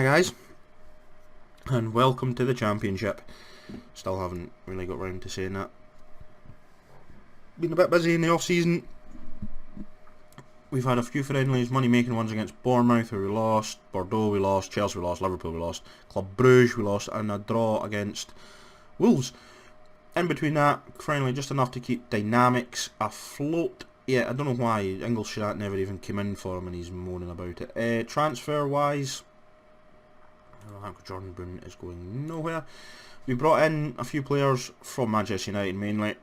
guys, and welcome to the Championship. Still haven't really got round to saying that. Been a bit busy in the off-season. We've had a few friendlies, money-making ones against Bournemouth, where we lost, Bordeaux we lost, Chelsea we lost, Liverpool we lost, Club Brugge we lost, and a draw against Wolves. In between that, friendly just enough to keep dynamics afloat. Yeah, I don't know why Ingolstadt never even came in for him and he's moaning about it. Transfer-wise, I think Jordan Boone is going nowhere. We brought in a few players from Manchester United mainly.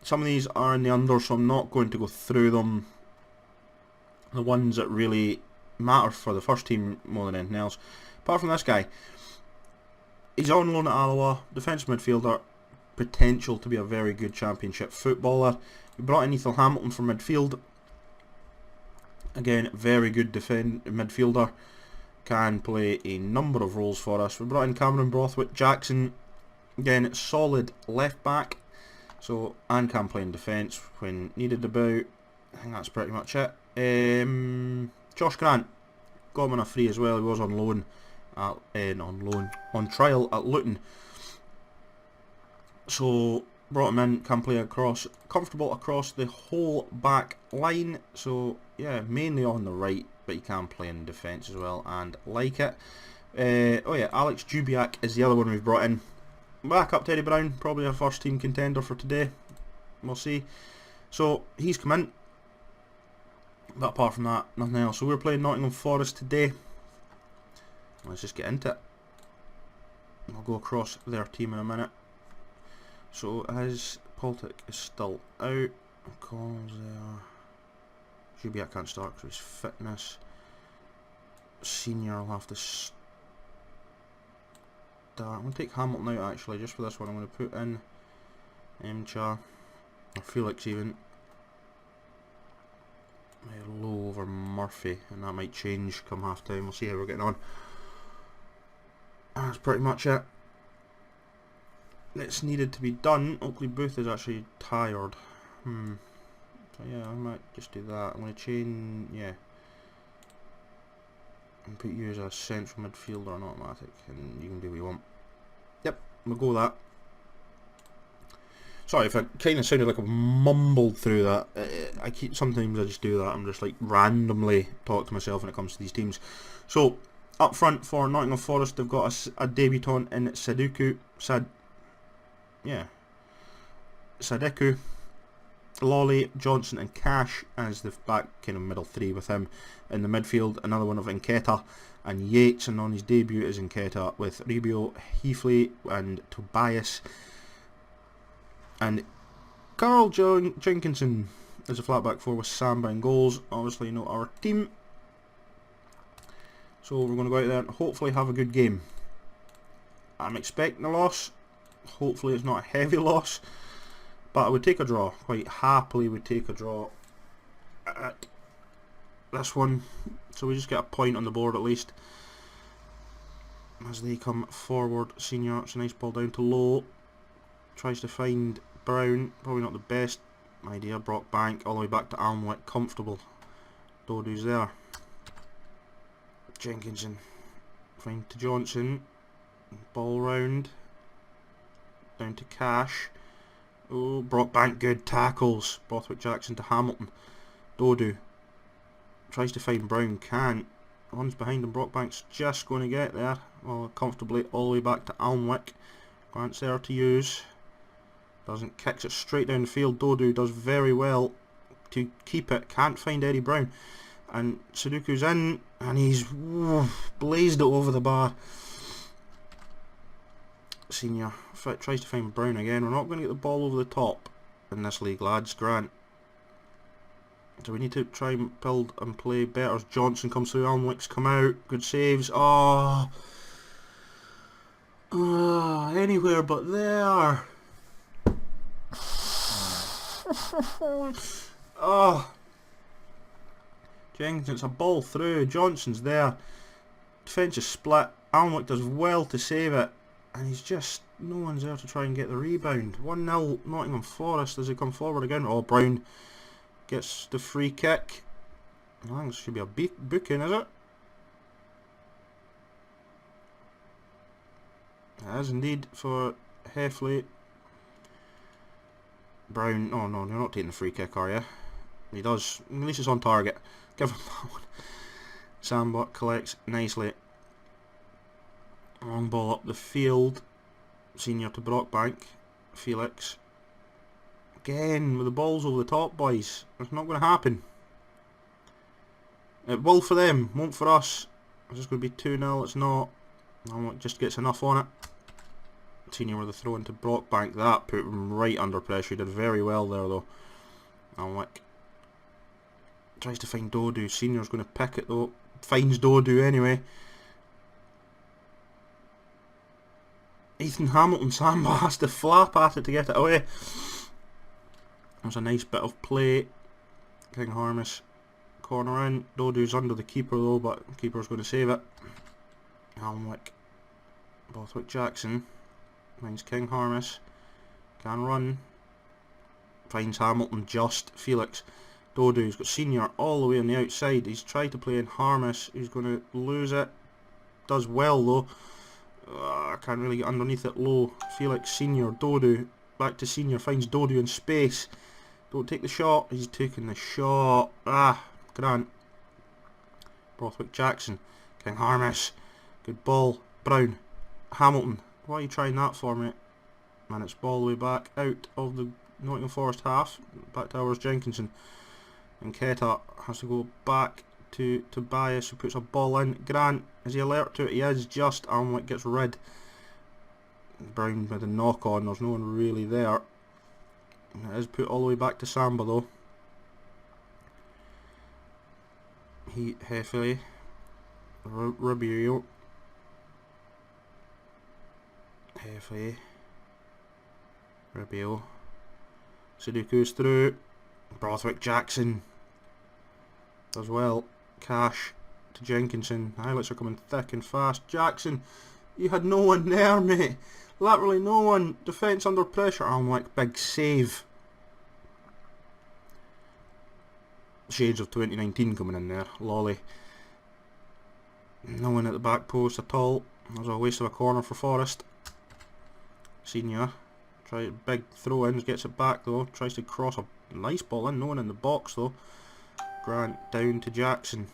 Some of these are in the under, so I'm not going to go through them. The ones that really matter for the first team more than anything else. Apart from this guy, he's on loan at Alloa, defensive midfielder, potential to be a very good Championship footballer. We brought in Ethel Hamilton from midfield. Again, very good midfielder. Can play a number of roles for us. We brought in Cameron Brothwick-Jackson. Again, solid left back. So, and can play in defence when needed about. I think that's pretty much it. Josh Grant, got him on a free as well. He was on loan, on trial at Luton. So brought him in, can play across, comfortable across the whole back line. So yeah, mainly on the right, but he can play in defence as well, and like it. Oh yeah, Alex Jubiak is the other one we've brought in. Back up Teddy Brown, probably a first team contender for today. We'll see. So he's come in. But apart from that, nothing else. So we're playing Nottingham Forest today. Let's just get into it. I'll go across their team in a minute. So as Baltic is still out, Collins there. Jubiak can't start because of his fitness. Senior will have to start. I'm going to take Hamilton out actually, just for this one. I'm going to put in Mcha, or Felix even. Low over Murphy, and that might change come half time. We'll see how we're getting on. That's pretty much it. It's needed to be done. Oakley Booth is actually tired. So yeah, I might just do that. I'm going to change, yeah, and put you as a central midfielder on automatic, and you can do what you want. Yep, we'll go with that. Sorry if I kind of sounded like I mumbled through that. Sometimes I just do that. I'm just like randomly talk to myself when it comes to these teams. So up front for Nottingham Forest, they've got a debutant in Sadeku, Lolly, Johnson and Cash as the back kind of middle three with him. In the midfield, another one of Nketiah and Yates, and on his debut is Nketiah with Rubio, Heafley and Tobias. And Carl Jenkinson is a flat back four with Samba in goals. Obviously not our team. So we're going to go out there and hopefully have a good game. I'm expecting a loss. Hopefully it's not a heavy loss. But I would take a draw. Quite happily would take a draw at this one. So we just get a point on the board at least. As they come forward, Senior, it's a nice ball down to Low. Tries to find Brown, probably not the best idea. Brock Bank all the way back to Alnwick, comfortable. Dodu's there. Jenkinson, find to Johnson, ball round, down to Cash. Oh, Brock Bank, good tackles. Brothwick-Jackson to Hamilton. Dodu tries to find Brown, can't. Runs behind him. Brock Bank's just going to get there. Well, comfortably all the way back to Alnwick. Grant's there to use. Doesn't, kicks it straight down the field. Dodu does very well to keep it. Can't find Eddie Brown. And Sudoku's in, and he's blazed it over the bar. Senior tries to find Brown again. We're not going to get the ball over the top in this league, lads. Grant. So we need to try and build and play better. As Johnson comes through, Alnwick's come out. Good saves. Oh, anywhere but there. Oh, Jenkinson's a ball through. Johnson's there. Defence is split. Alnwick does well to save it, and he's just, no one's there to try and get the rebound. 1-0 Nottingham Forest as they come forward again. Oh, Brown gets the free kick. I think this should be a booking, is it? As indeed for Heffley. Brown, oh no, you're not taking the free kick, are you? He does, at least it's on target. Give him that one. Sambot collects nicely. Long ball up the field. Senior to Brockbank. Felix. Again, with the balls over the top, boys. It's not going to happen. It will for them, won't for us. It's just going to be 2-0, it's not. Just gets enough on it. Senior with a throw into Brockbank. That put him right under pressure. He did very well there though. Alnwick tries to find Dodu. Senior's going to pick it though. Finds Dodu anyway. Ethan Hamilton Samba has to flap at it to get it away. There's a nice bit of play. King Harness corner in. Dodu's under the keeper though, but the keeper's going to save it. Alnwick. Bothwick Jackson. Finds King Harness. Can run. Finds Hamilton just. Felix. Dodu's got Senior all the way on the outside. He's tried to play in Harness. He's going to lose it. Does well though. I can't really get underneath it low. Felix, Senior, Dodu. Back to Senior. Finds Dodu in space. Don't take the shot. He's taking the shot. Grant. Bothwick Jackson. King Harness. Good ball. Brown. Hamilton. Why are you trying that for, mate? Man, it's all the way back out of the Nottingham Forest half. Back to ours, Jenkinson. And Keta has to go back to Tobias, who puts a ball in. Grant, is he alert to it? He is just. Alnwick gets rid. Brown with a knock on. There's no one really there. And it is put all the way back to Samba though. Heffley. Ribeiro. Heffley. Ribeiro. Sudoku's through. Bothwick Jackson does well. Cash to Jenkinson. The highlights are coming thick and fast. Jackson, you had no one there, mate. Laterally no one. Defence under pressure. Alnwick, big save. Shades of 2019 coming in there. Lolly. No one at the back post at all. There's a waste of a corner for Forest. Senior. Big throw-ins, gets it back though. Tries to cross a nice ball in. No one in the box though. Grant down to Jackson.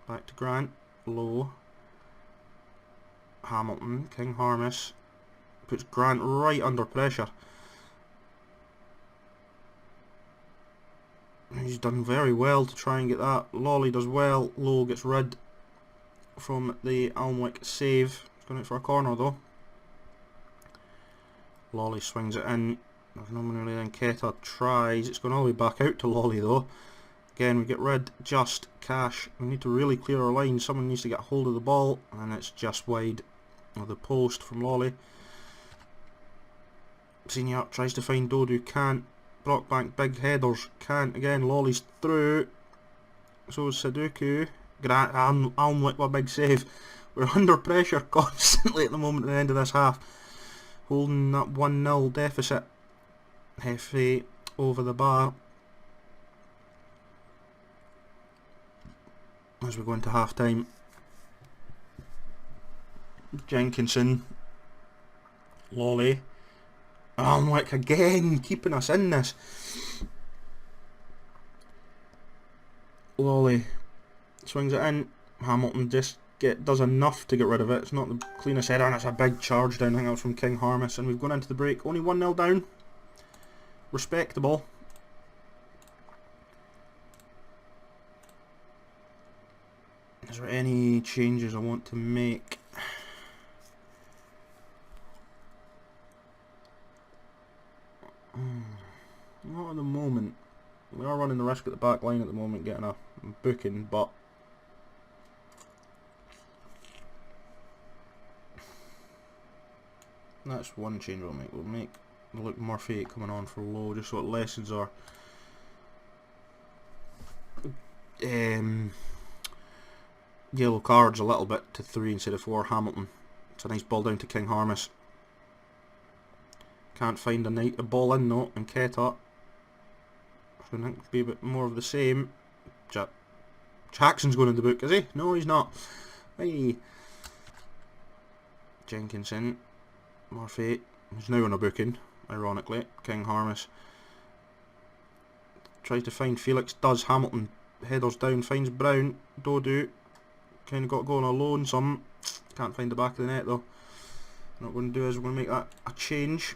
Back to Grant. Low. Hamilton. King Harness. Puts Grant right under pressure. He's done very well to try and get that. Lolly does well. Low gets rid from the Alnwick save. He's going out for a corner though. Lolly swings it in. There's no one really then. Keta tries. It's going all the way back out to Lolly though. Again, we get rid. Just. Cash. We need to really clear our line. Someone needs to get hold of the ball. And it's just wide of the post from Lolly. Senior tries to find Dodu. Can't. Brockbank. Big headers. Can't. Again, Lolly's through. So is Sudoku. Grant. Alnwick with a big save. We're under pressure constantly at the moment at the end of this half. Holding that 1-0 deficit. Heffley over the bar. As we go into half time. Jenkinson. Lolly. Alnwick again, keeping us in this. Lolly swings it in. Hamilton just does enough to get rid of it. It's not the cleanest header, and it's a big charge down. I think that was from King Harness, and we've gone into the break. Only 1-0 down. Respectable. Is there any changes I want to make? Not at the moment. We are running the risk at the back line at the moment, getting a booking, but that's one change we'll make. We'll make Luke Murphy coming on for Low, just so it lessens our yellow cards a little bit to 3 instead of 4. Hamilton. It's a nice ball down to King Harness. Can't find a ball in though, and Keta. I think it'll be a bit more of the same. Jackson's going in the book, is he? No, he's not. Hey. Jenkinson. Murphy is now on a booking, ironically. King Harness tries to find Felix, does. Hamilton headers down, finds Brown. Dodu kind of got going alone some. Can't find the back of the net though. What we're going to do is we're going to make that a change.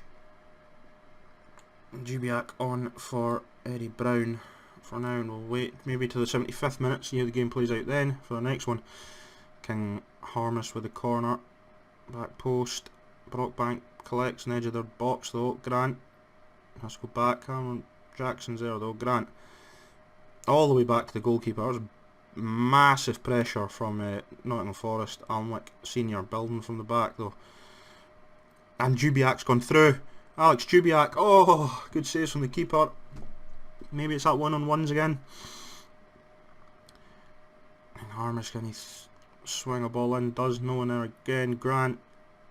Jubiak on for Eddie Brown for now, and we'll wait maybe till the 75th minute, see how the game plays out then for the next one. King Harness with the corner, back post. Brockbank collects on the edge of their box though. Grant has to go back. Cameron Jackson's there though. Grant all the way back to the goalkeeper. There's massive pressure from Nottingham Forest. Alnwick Senior building from the back though. And Jubiak's gone through. Alex Jubiak, oh, good saves from the keeper. Maybe it's that one-on-ones again. And Harness, can he swing a ball in? Does. No one there again. Grant,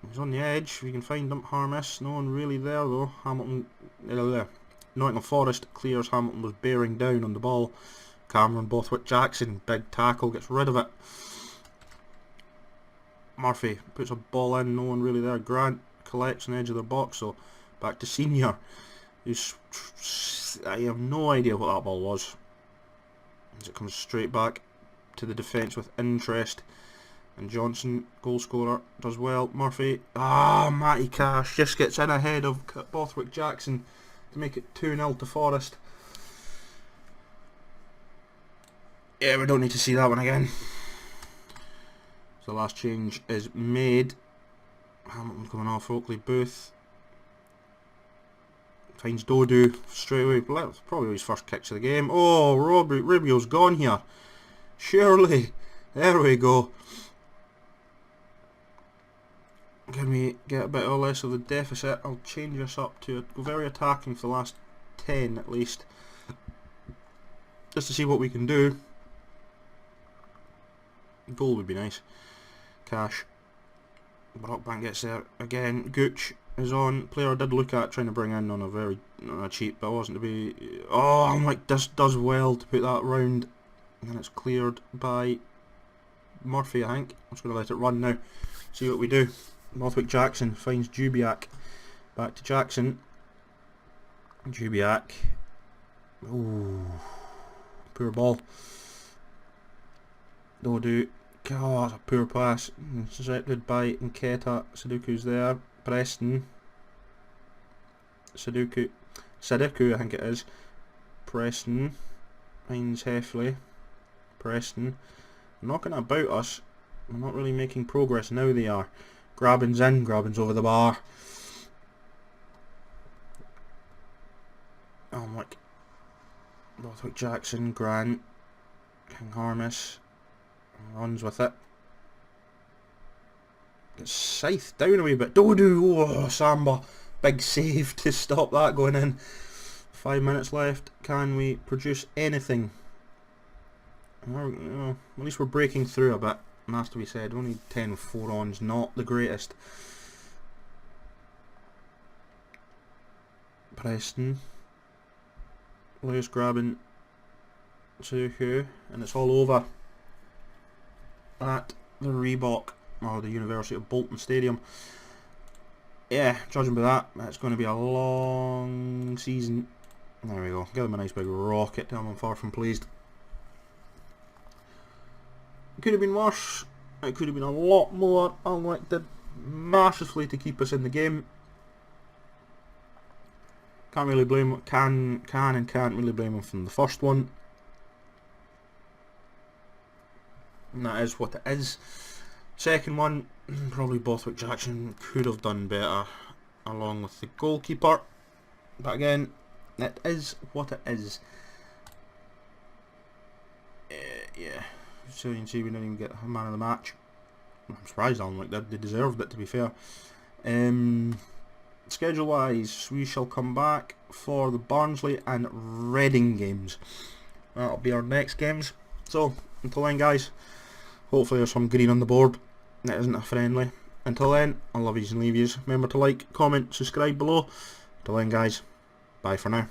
he's on the edge. We can find him. Harness, no one really there though. Hamilton, Nottingham Forest clears. Hamilton was bearing down on the ball. Cameron Bothwick Jackson, big tackle, gets rid of it. Murphy puts a ball in. No one really there. Grant collects on the edge of their box, so back to Senior. I have no idea what that ball was. As it comes straight back to the defence with interest. And Johnson, goal scorer, does well. Murphy, Matty Cash just gets in ahead of Bothwick Jackson to make it 2-0 to Forest. Yeah, we don't need to see that one again. So the last change is made. Hamilton coming off. Oakley Booth finds Dodu straight away. Probably his first kicks of the game. Oh, Rubio's gone here. Surely. There we go. Can we get a bit or less of the deficit? I'll change this up to go very attacking for the last 10 at least. Just to see what we can do. Goal would be nice. Cash. Brockbank gets there again. Gooch is on. Player I did look at trying to bring in on a cheap, but it wasn't to be. Oh, I'm like, this does well to put that round, and it's cleared by Murphy. I think I'm just going to let it run now. See what we do. Bothwick Jackson finds Jubiak. Back to Jackson. Jubiak. Ooh, poor ball. Dodu. Oh, that's a poor pass. Intercepted by Nketa. Saduku's there. Preston. Saduku, I think it is. Preston. Finds Heffley. Preston. Knocking it about us. We're not really making progress. Now they are. Grabbin's in. Grabbin's over the bar. Alnwick. Bothwick Jackson. Grant. King Harness. Runs with it. Gets scythed down a wee bit. Dodu! Oh, Samba. Big save to stop that going in. 5 minutes left. Can we produce anything? At least we're breaking through a bit. And that's to be said. Only 10 with 4 ons. Not the greatest. Preston. Lewis grabbing Suku. And it's all over at the Reebok, or the University of Bolton Stadium. Yeah, judging by that, it's going to be a long season. There we go. Give them a nice big rocket. Tell them I'm far from pleased. It could have been worse. It could have been a lot more. Alnwick did massively to keep us in the game. Can't really blame. Can and can't really blame him from the first one. And that is what it is. Second one, probably Bothwick Jackson could have done better along with the goalkeeper. But again, it is what it is. Yeah, so you can see we didn't even get a man of the match. I'm surprised Alnwick did. They deserved it, to be fair. Schedule wise, we shall come back for the Barnsley and Reading games. That'll be our next games. So, until then guys, hopefully there's some green on the board. It isn't a friendly. Until then, I love yous and leave yous. Remember to like, comment, subscribe below. Until then guys, bye for now.